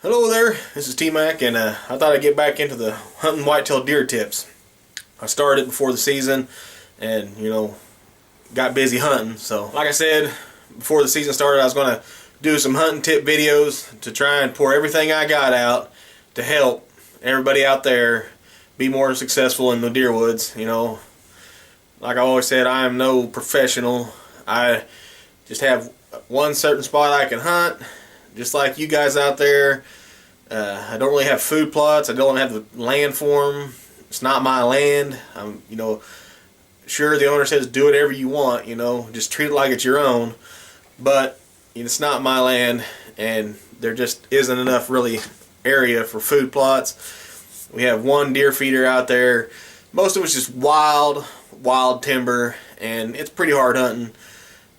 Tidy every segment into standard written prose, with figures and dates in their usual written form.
Hello there, this is T-Mac, and I thought I'd get back into the hunting white-tailed deer tips. I started before the season and, got busy hunting. So, like I said, before the season started, I was going to do some hunting tip videos to try and pour everything I got out to help everybody out there be more successful in the deer woods. Like I always said, I am no professional. I just have one certain spot I can hunt. Just like you guys out there, I don't really have food plots. I don't have the land for them. It's not my land. I'm, sure the owner says do whatever you want. Just treat it like it's your own. But it's not my land, and there just isn't enough really area for food plots. We have one deer feeder out there. Most of it's just wild timber, and it's pretty hard hunting.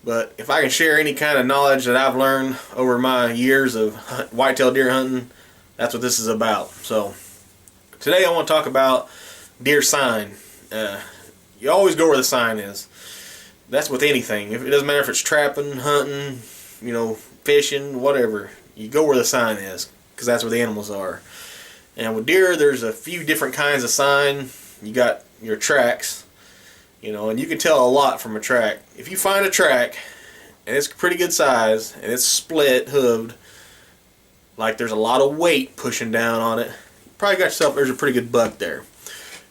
But if I can share any kind of knowledge that I've learned over my years of whitetail deer hunting, that's what this is about. So today I want to talk about deer sign. You always go where the sign is. That's with anything. It doesn't matter if it's trapping, hunting, fishing, whatever. You go where the sign is, because that's where the animals are. And with deer, there's a few different kinds of sign. You got your tracks. And you can tell a lot from a track. If you find a track and it's pretty good size and it's split hooved, like there's a lot of weight pushing down on it, you probably got yourself, there's a pretty good buck there.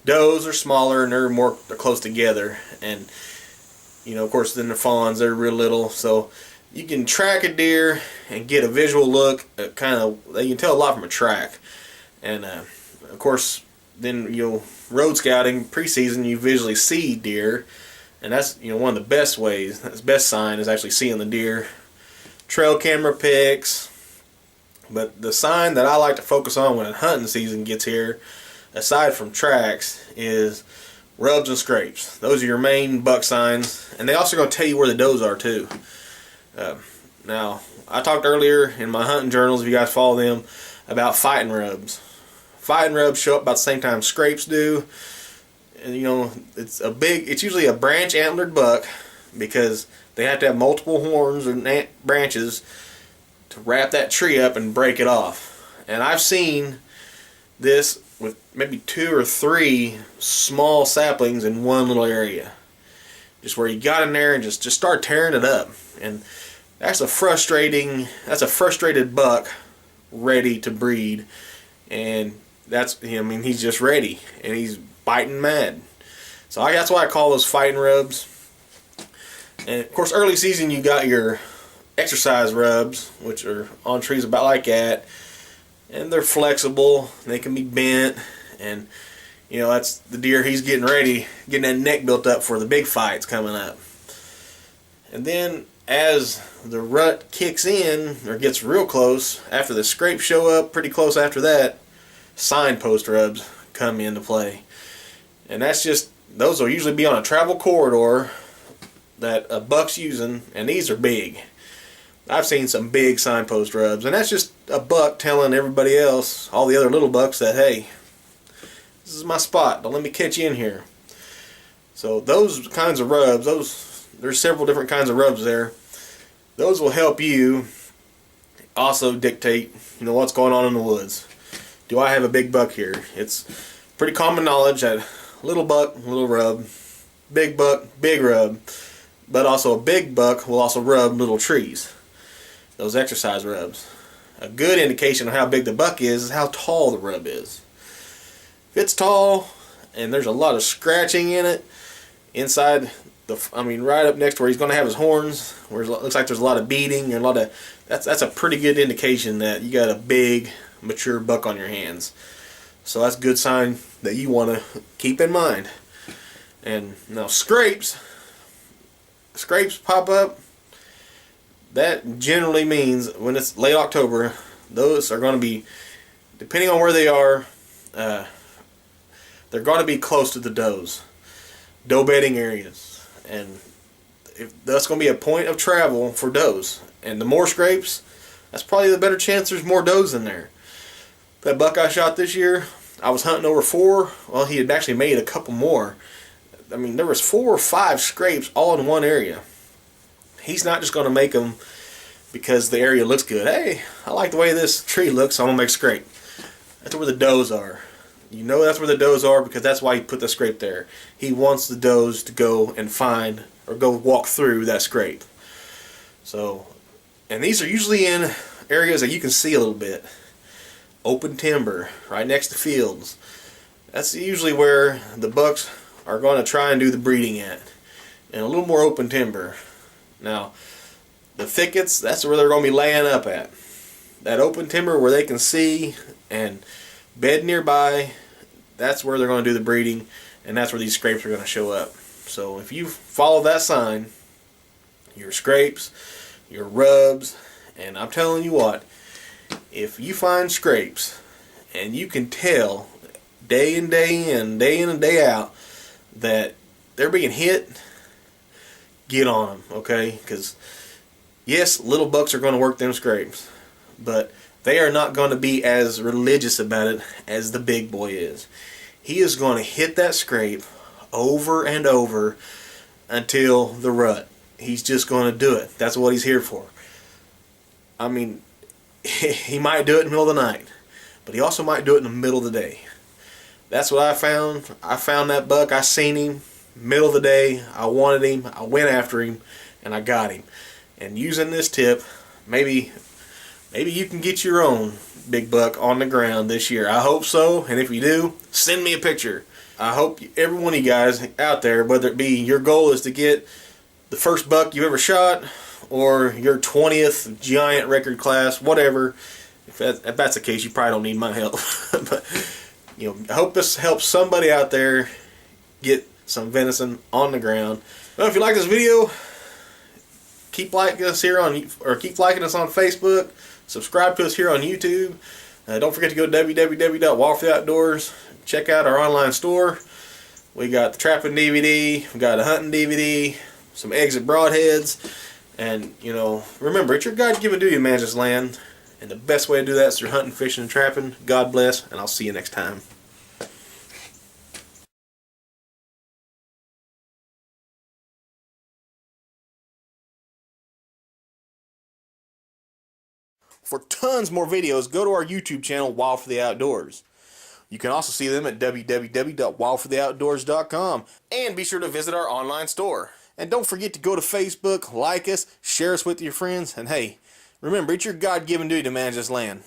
Does are smaller and they're close together, and of course then the fawns, they're real little. So you can track a deer and get a visual look at you can tell a lot from a track. And of course then road scouting preseason, you visually see deer, and that's one of the best ways. That's the best sign, is actually seeing the deer. Trail camera pics, but the sign that I like to focus on when hunting season gets here, aside from tracks, is rubs and scrapes. Those are your main buck signs, and they also going to tell you where the does are too. Now, I talked earlier in my hunting journals, if you guys follow them, about fighting rubs. Fighting rubs show up about the same time scrapes do, and it's usually a branch antlered buck, because they have to have multiple horns or branches to wrap that tree up and break it off. And I've seen this with maybe 2 or 3 small saplings in one little area, just where you got in there and just start tearing it up. And that's a frustrated buck ready to breed, and that's him. He's just ready, and he's biting mad. So that's why I call those fighting rubs. And of course, early season you got your exercise rubs, which are on trees about like that, and they're flexible. They can be bent, and that's the deer. He's getting ready, getting that neck built up for the big fights coming up. And then as the rut kicks in or gets real close, after the scrapes show up, pretty close after that, signpost rubs come into play. And those will usually be on a travel corridor that a buck's using, and these are big. I've seen some big signpost rubs, and that's just a buck telling everybody else, all the other little bucks, that hey, this is my spot, don't let me catch you in here. So those kinds of rubs, there's several different kinds of rubs there. Those will help you also dictate what's going on in the woods. Do I have a big buck here? It's pretty common knowledge that little buck, little rub, big buck, big rub, but also a big buck will also rub little trees. Those exercise rubs. A good indication of how big the buck is how tall the rub is. If it's tall and there's a lot of scratching in it, inside right up next to where he's going to have his horns, where it looks like there's a lot of beating and that's a pretty good indication that you got a big mature buck on your hands. So that's a good sign that you want to keep in mind. And now scrapes pop up. That generally means when it's late October, those are going to be, depending on where they are, they're going to be close to the doe bedding areas, and that's going to be a point of travel for does. And the more scrapes, that's probably the better chance there's more does in there. That buck I shot this year, I was hunting over 4. Well, he had actually made a couple more. There was 4 or 5 scrapes all in one area. He's not just going to make them because the area looks good. Hey, I like the way this tree looks, so I'm going to make a scrape. That's where the does are. You know that's where the does are because that's why he put the scrape there. He wants the does to go and find or go walk through that scrape. So, and these are usually in areas that you can see a little bit. Open timber, right next to fields. That's usually where the bucks are going to try and do the breeding at. And a little more open timber. Now, the thickets, that's where they're going to be laying up at. That open timber where they can see and bed nearby, that's where they're going to do the breeding, and that's where these scrapes are going to show up. So if you follow that sign, your scrapes, your rubs, and I'm telling you what, if you find scrapes and you can tell day in, day in, day in and day out that they're being hit, get on them, okay? Because yes, little bucks are going to work them scrapes, but they are not going to be as religious about it as the big boy is. He is going to hit that scrape over and over until the rut. He's just going to do it. That's what he's here for. I mean, he might do it in the middle of the night, but he also might do it in the middle of the day. That's what I found. I found that buck. I seen him middle of the day. I wanted him. I went after him, and I got him. And using this tip, maybe you can get your own big buck on the ground this year. I hope so, and if you do, send me a picture. I hope every one of you guys out there, whether it be your goal is to get the first buck you've ever shot or your 20th giant record class, whatever. If that's the case, you probably don't need my help. But you know, I hope this helps somebody out there get some venison on the ground. Well, if you like this video, keep liking us here keep liking us on Facebook. Subscribe to us here on YouTube. Don't forget to go to www.wildfortheoutdoors. Check out our online store. We got the trapping DVD, we got a hunting DVD, some exit broadheads, and you know, remember, it's your God-given duty to manage this land, and the best way to do that is through hunting, fishing, and trapping. God bless, and I'll see you next time. For tons more videos, go to our YouTube channel, Wild for the Outdoors. You can also see them at www.wildfortheoutdoors.com, and be sure to visit our online store. And don't forget to go to Facebook, like us, share us with your friends, and hey, remember, it's your God-given duty to manage this land.